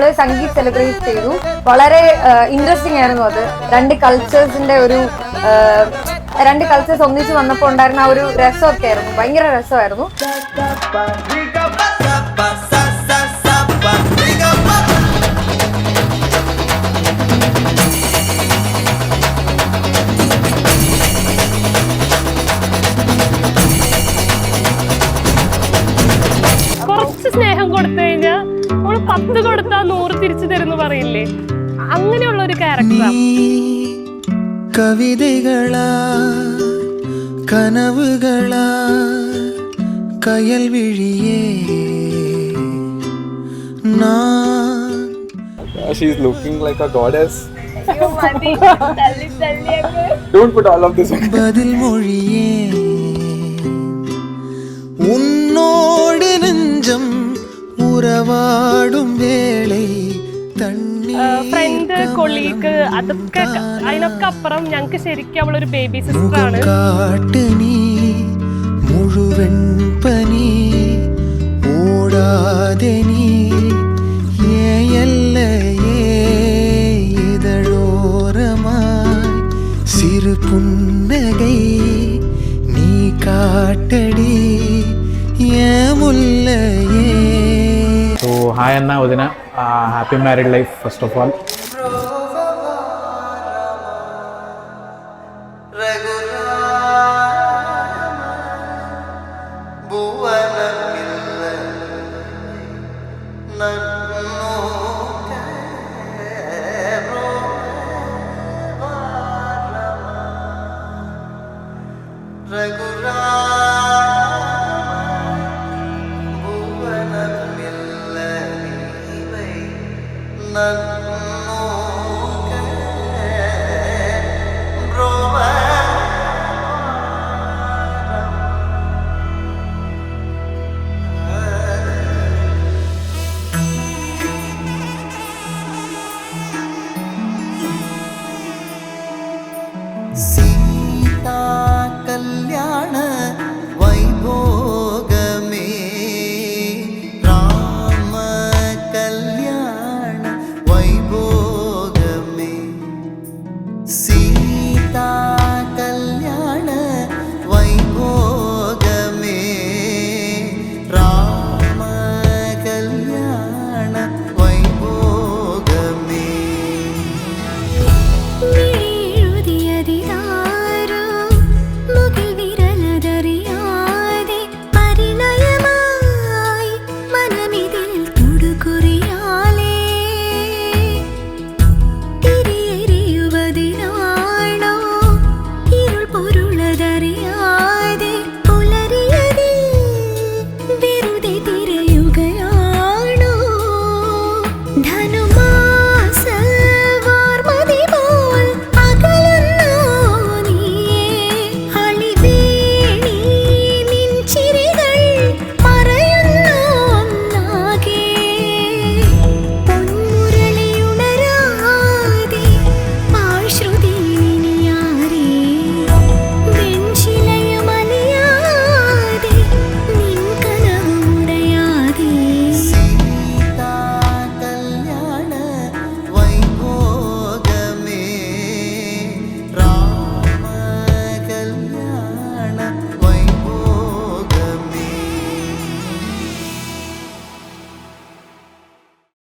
നമ്മള് സംഗീത് സെലിബ്രേറ്റ് ചെയ്തു. വളരെ ഇൻട്രസ്റ്റിംഗ് ആയിരുന്നു അത്. രണ്ട് കൾച്ചേഴ്സ് ഒന്നിച്ച് വന്നപ്പോൾ ഉണ്ടായിരുന്ന ആ ഒരു രസമൊക്കെ ആയിരുന്നു, ഭയങ്കര രസമായിരുന്നു. കുറച്ച് സ്നേഹം കൊടുത്തു കഴിഞ്ഞാൽ നമ്മൾ 10 കൊടുത്താൽ 100 തിരിച്ചു തരുന്നു പറയില്ലേ, അങ്ങനെയുള്ള ഒരു ക്യാരക്ടറാണ്. കവിതകളാ കനവുകളാ കയൽവിഴിയേ She's looking like a goddess. Don't put all of this on. பதில் மொழியே உன்னோடு நெஞ்சம் உறவாடும் வேளை ഫ്രണ്ട് കൊളീഗ് അതൊക്കെ അതിനൊക്കെ അപ്പുറം ഞങ്ങക്ക് ശരിക്കും അവളൊരു ബേബി സിസ്റ്റർ ആണ്. കാട്ടണി മുഴുവൻ പനി ഓടാതെ നീ இதழோரமாய் சிறு புன்னகை நீ காட்டடி ஏமுல்லையே. So hi Anna, Udina, happy married life first of all. Raghuram